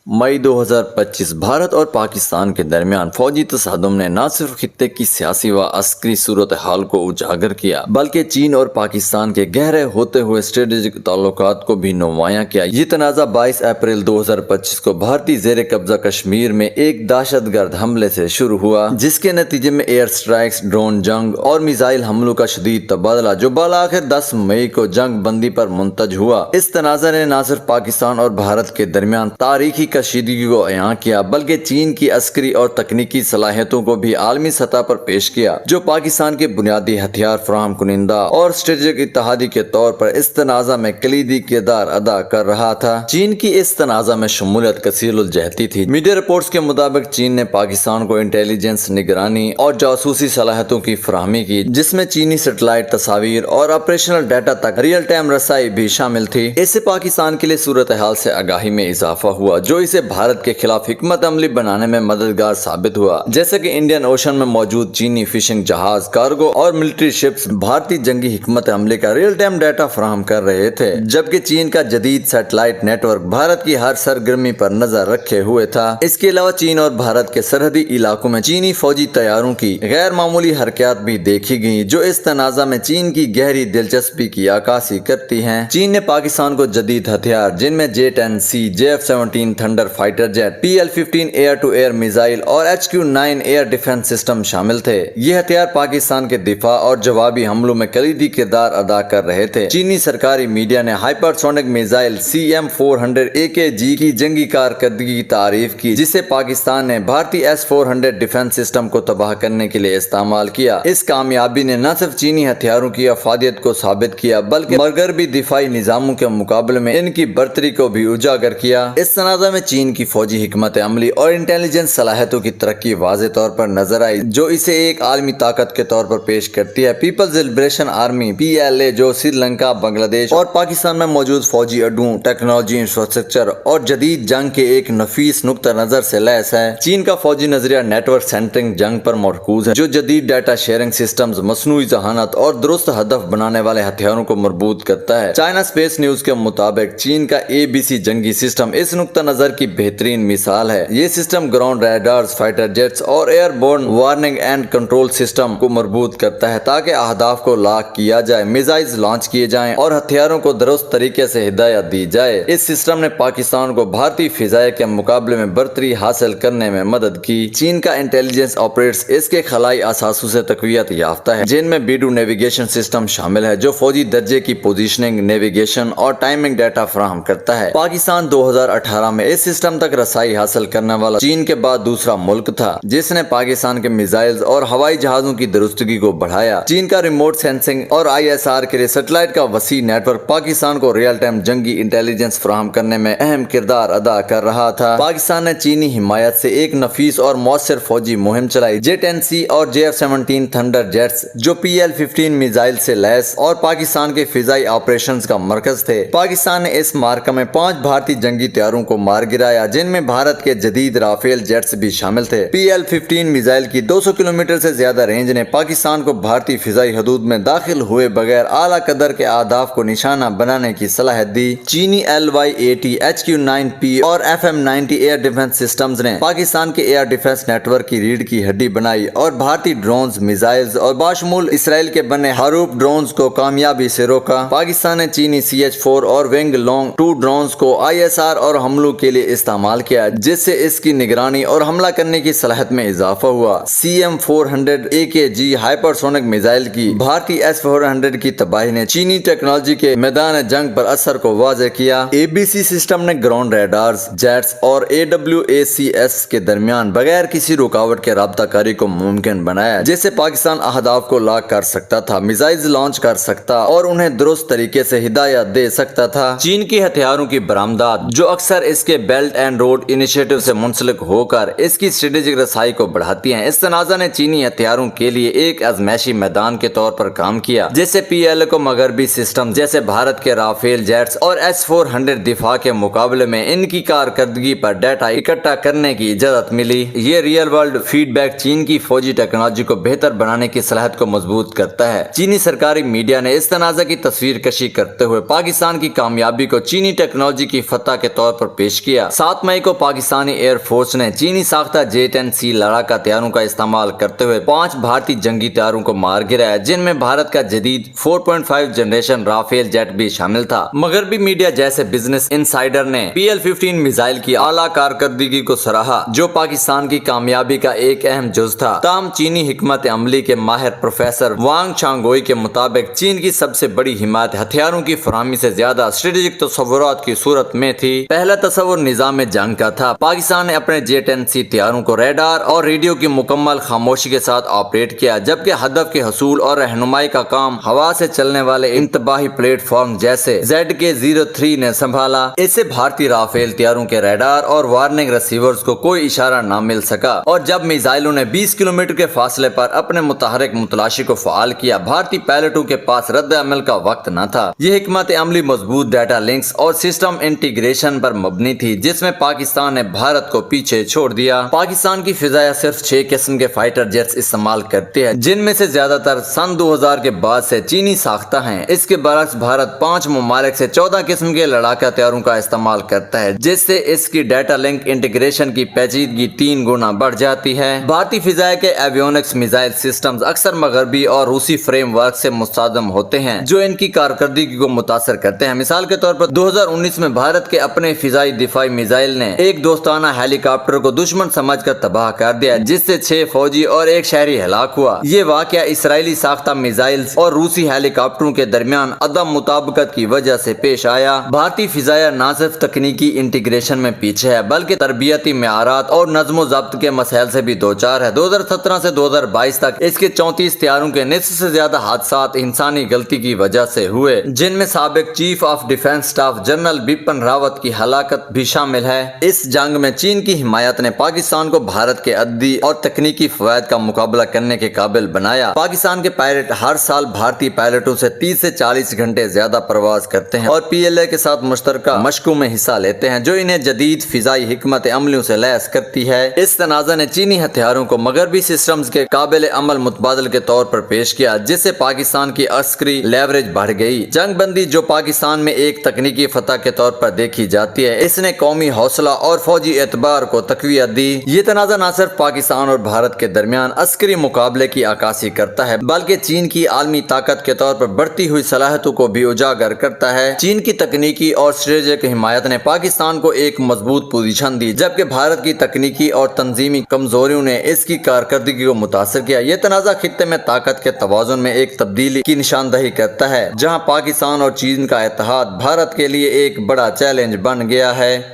मई 2025 भारत और पाकिस्तान के दरमियान फौजी तसादुम ने न सिर्फ खित्ते की सियासी व अस्करी सूरत हाल को उजागर किया बल्कि चीन और पाकिस्तान के गहरे होते हुए स्ट्रेटेजिक ताल्लुकात को भी नुमायां किया। ये तनाज़ा 22 अप्रैल 2025 को भारतीय जेर कब्जा कश्मीर में एक दहशतगर्द हमले से शुरू हुआ, जिसके नतीजे में एयर स्ट्राइक्स, ड्रोन जंग और मिसाइल हमलों का शदीद तबादला जो बालाखिर 10 मई को जंग बंदी पर मुंतज हुआ। इस तनाज़ा ने न सिर्फ पाकिस्तान और भारत के दरमियान तारीखी कशीदगी को अयां किया बल्कि चीन की अस्करी और तकनीकी सलाहियतों को भी आलमी सतह पर पेश किया, जो पाकिस्तान के बुनियादी हथियार फराहम कुनिंदा और स्ट्रेटेजिक इत्तेहादी के तौर पर इस तनाज़ा में कलीदी किरदार अदा कर रहा था। चीन की इस तनाज़ा में शमूलियत कसीरुल जहती थी। मीडिया रिपोर्ट्स के मुताबिक चीन ने पाकिस्तान को इंटेलिजेंस, निगरानी और जासूसी सलाहियतों की फराहमी की, जिसमें चीनी सैटेलाइट तस्वीर और ऑपरेशनल डाटा तक रियल टाइम रसाई भी शामिल थी। इससे पाकिस्तान के लिए सूरत हाल से आगाही में इजाफा हुआ, जो इसे भारत के खिलाफ हिकमत अमली बनाने में मददगार साबित हुआ। जैसे कि इंडियन ओशन में मौजूद चीनी फिशिंग जहाज, कार्गो और मिलिट्री शिप्स भारतीय जंगी हिकमत अमली का रियल टाइम डाटा फराहम कर रहे थे, जबकि चीन का जदीद सैटेलाइट नेटवर्क भारत की हर सरगर्मी पर नजर रखे हुए था। इसके अलावा चीन और भारत के सरहदी इलाकों में चीनी फौजी तैयारों की गैर मामूली हरकत भी देखी गई, जो इस तनाज़ा में चीन की गहरी दिलचस्पी की अक्कासी करती हैं। चीन ने पाकिस्तान को जदीद हथियार जिनमें J-10C, JF-17 Thunder fighter jet, PL-15 air to air missile और HQ-9 एयर डिफेंस सिस्टम शामिल थे। ये हथियार पाकिस्तान के दिफा और जवाबी हमलों में कलीदी किरदार अदा कर रहे थे। चीनी सरकारी मीडिया ने हाइपरसोनिक मिसाइल CM-400 AKG की जंगी कारकर्दगी की तारीफ की, जिसे पाकिस्तान ने भारतीय S-400 डिफेंस सिस्टम को तबाह करने के लिए इस्तेमाल किया। इस कामयाबी ने न सिर्फ चीनी हथियारों की अफादियत को साबित किया बल्कि मगरबी दिफाई निजामों के मुकाबले में इनकी बर्तरी को भी उजागर किया। इस तनाज़ा में चीन की फौजी हिकमत अमली और इंटेलिजेंस सलाहियतों की तरक्की वाज़े तौर पर नजर आई, जो इसे एक आलमी ताकत के तौर पर पेश करती है। पीपल्स लिबरेशन आर्मी PLA, जो श्रीलंका, बांग्लादेश और पाकिस्तान में मौजूद फौजी अड्डों, टेक्नोलॉजी, इंफ्रास्ट्रक्चर और जदीद जंग के एक नफीस नुक्ता नजर से लैस है। चीन का फौजी नजरिया नेटवर्क सेंटरिंग जंग पर मरकूज है, जो जदीद डाटा शेयरिंग सिस्टम्स, मसनूई जहानत और दुरुस्त हदफ बनाने वाले हथियारों को मरबूत करता है। चाइना स्पेस न्यूज के मुताबिक चीन का ABC जंगी सिस्टम इस नुक्ता नजर की बेहतरीन मिसाल है। ये system ground radars, fighter jets और airborne warning and control system को मरबूत करता है, ताकि अहदाफ को लॉक किया जाए, मिसाइल्स लॉन्च किए जाएं और हथियारों को दुरुस्त तरीके से हिदायत दी जाए। इस सिस्टम ने पाकिस्तान को भारतीय फिजाए के मुकाबले में बर्तरी हासिल करने में मदद की। चीन का इंटेलिजेंस ऑपरेट्स इसके खलाई असासों से तकवीयत याफ्ता है, जिनमें बीडू नेविगेशन सिस्टम शामिल है, जो फौजी दर्जे की पोजीशनिंग, नेविगेशन और टाइमिंग डाटा फराहम करता है। पाकिस्तान 2018 में इस सिस्टम तक रसाई हासिल करने वाला चीन के बाद दूसरा मुल्क था, जिसने पाकिस्तान के मिसाइल्स और हवाई जहाजों की दुरुस्तगी को बढ़ाया। चीन का रिमोट सेंसिंग और ISR के लिए सैटेलाइट का वसी नेटवर्क पाकिस्तान को रियल टाइम जंगी इंटेलिजेंस फराहम करने में अहम किरदार अदा कर रहा था। पाकिस्तान ने चीनी हिमायत से एक नफीस और मौसर फौजी मुहिम चलाई। J-10C और JF-17 थंडर जेट्स, जो PL-15 मिसाइल से लैस और पाकिस्तान के फिजाई ऑपरेशंस का मरकज थे। पाकिस्तान ने इस मार्का में 5 भारतीय जंगी तैयारों को मार गिराया, जिनमें भारत के जदीद राफेल जेट्स भी शामिल थे। PL-15 मिसाइल की 200 किलोमीटर से ज्यादा रेंज ने पाकिस्तान को भारतीय फिजाई हदूद में दाखिल हुए बगैर आला कदर के अहदाफ को निशाना बनाने की सलाहियत दी। चीनी LY-80, HQ-9P और FM-90 एयर डिफेंस सिस्टम्स ने पाकिस्तान के एयर डिफेंस नेटवर्क की रीढ़ की हड्डी बनाई और भारतीय ड्रोन्स, मिसाइल्स और बाशमूल इसराइल के बने हरूफ ड्रोन्स को कामयाबी से रोका। पाकिस्तान ने चीनी CH-4 और विंग लॉन्ग 2 ड्रोन्स को ISR और हमलों के लिए इस्तेमाल किया, जिससे इसकी निगरानी और हमला करने की सलाहियत में इजाफा हुआ। CM-400 AKG हाइपरसोनिक मिसाइल की भारतीय S-400 की तबाही ने चीनी टेक्नोलॉजी के मैदान जंग पर असर को वाज़ेह किया। ABC सिस्टम ने ग्राउंड रडार्स, जेट्स और AWACS के दरमियान बगैर किसी रुकावट के राब्ता कारी को मुमकिन बनाया, जिससे पाकिस्तान अहदाफ को लॉक कर सकता था, मिसाइल्स लॉन्च कर सकता और उन्हें दुरुस्त तरीके से हिदायत दे सकता था। चीन की हथियारों की बरामदात, जो अक्सर इसके बेल्ट एंड रोड इनिशिएटिव से मुंसलिक होकर इसकी स्ट्रेटेजिक रसाई को बढ़ाती हैं। इस तनाज़ा ने चीनी हथियारों के लिए एक आजमाइशी मैदान के तौर पर काम किया, जिससे PLA को मगरबी सिस्टम जैसे भारत के राफेल जेट्स और S-400 दिफा के मुकाबले में इनकी कारकर्दगी पर डाटा इकट्ठा करने की इजाजत मिली। ये रियल वर्ल्ड फीडबैक चीन की फौजी टेक्नोलॉजी को बेहतर बनाने की सलाहियत को मजबूत करता है। चीनी सरकारी मीडिया ने इस तनाज़ा की तस्वीर कशी करते हुए पाकिस्तान की कामयाबी को चीनी टेक्नोलॉजी की फतह के तौर पर पेश किया। किया। 7 मई को पाकिस्तानी एयर फोर्स ने चीनी साख्ता J-10C लड़ाका हथियारों का इस्तेमाल करते हुए 5 भारतीय जंगी हथियारों को मार गिराया, जिनमें भारत का जदीद 4.5 जनरेशन राफेल जेट भी शामिल था। मगरबी मीडिया जैसे बिजनेस इनसाइडर ने PL-15 मिसाइल की आला कारकर्दगी को सराहा, जो पाकिस्तान की कामयाबी का एक अहम जुज था। ताहम चीनी हिकमत अमली के माहिर प्रोफेसर वांग चांगोई के मुताबिक चीन की सबसे बड़ी हिमायत हथियारों की फराहमी से ज्यादा स्ट्रेटेजिक तस्वुरात की सूरत में थी। पहला तस्वुर निजाम जंग का था। पाकिस्तान ने अपने J-10C हथियारों को रेडार और रेडियो की मुकम्मल खामोशी के साथ ऑपरेट किया, जबकि हदफ के हसूल और रहनुमाई का काम हवा से चलने वाले इंतबाही प्लेटफॉर्म जैसे ZK-03 ने संभाला। इससे भारतीय राफेल हथियारों के रेडार और वार्निंग रिसीवर्स को कोई इशारा न मिल सका, और जब मिसाइलों ने 20 किलोमीटर के फासले पर अपने मुतहरिक मुतलाशी को फाल किया, भारतीय पायलटों के पास रद्द अमल का वक्त न था। यह हिकमत अमली मजबूत डाटा लिंक्स और सिस्टम इंटीग्रेशन पर मबनी थी, जिसमें पाकिस्तान ने भारत को पीछे छोड़ दिया। पाकिस्तान की फिजाया सिर्फ 6 किस्म के फाइटर जेट्स इस्तेमाल करती है, जिनमें से ज्यादातर सन 2000 के बाद से चीनी साख्ता हैं। इसके बरक्स भारत 5 ममालिक से 14 किस्म के लड़ाका हथियारों का इस्तेमाल करता है, जिससे इसकी डाटा लिंक इंटीग्रेशन की पेचीदगी 3 गुना बढ़ जाती है। भारतीय फिजाया के एवियोनिक्स मिसाइल सिस्टम्स अक्सर मगरबी और रूसी फ्रेमवर्क से मुस्तादम होते हैं, जो इनकी कारकर्दगी को मुतासर करते हैं। मिसाल के तौर पर 2019 में भारत के अपने फिजाई दिफाई मिसाइल ने एक दोस्ताना हेलीकॉप्टर को दुश्मन समझकर तबाह कर दिया, जिससे 6 फौजी और 1 शहरी हलाक हुआ। ये वाकया इसराइली साख्ता मिसाइल और रूसी हेलीकॉप्टरों के दरमियान अदम मुताबिकत की वजह से पेश आया। भारतीय फिजाया न सिर्फ तकनीकी इंटीग्रेशन में पीछे है, बल्कि तरबियती मेआरात और नज्मो ज़ब्त के मसाइल से भी दो चार है। 2017 से 2022 तक इसके 34 हथियारों के निस्फ से ज्यादा हादसात इंसानी गलती की वजह से हुए, जिनमें साबिक chief of defence staff general Bipin Rawat की हलाकत भी शामिल है। इस जंग में चीन की हिमायत ने पाकिस्तान को भारत के अद्दी और तकनीकी फवायद का मुकाबला करने के काबिल बनाया। पाकिस्तान के पायलट हर साल भारतीय पायलटों से 30 से 40 घंटे ज्यादा प्रवास करते हैं और PLA के साथ मुश्तरका मशकों में हिस्सा लेते हैं, जो इन्हें जदीद फिजाई हिकमत अमलियों से लैस करती है। इस तनाज़ा ने चीनी हथियारों को मगरबी सिस्टम्स के काबिल अमल मुतबादल के तौर पर पेश किया, जिससे पाकिस्तान की अस्करी लेवरेज बढ़ गई। जंग बंदी, जो पाकिस्तान में एक तकनीकी फतह के तौर पर देखी जाती है, इसने कौमी हौसला और फौजी एतबार को तकवीत दी। ये तनाज़ा न सिर्फ पाकिस्तान और भारत के दरमियान अस्करी मुकाबले की अक्कासी करता है, बल्कि चीन की आलमी ताकत के तौर पर बढ़ती हुई सलाहियतों को भी उजागर करता है। चीन की तकनीकी और स्ट्रेटेजिक हिमायत ने पाकिस्तान को एक मजबूत पोजीशन दी, जबकि भारत की तकनीकी और तंजीमी कमजोरियों ने इसकी कारकर्दगी को मुतासर किया। यह तनाज़ा खित्ते में ताकत के तवाज़ुन में एक तब्दीली की निशानदही करता है, जहाँ पाकिस्तान और चीन का इत्तेहाद भारत के लिए एक बड़ा चैलेंज बन गया है।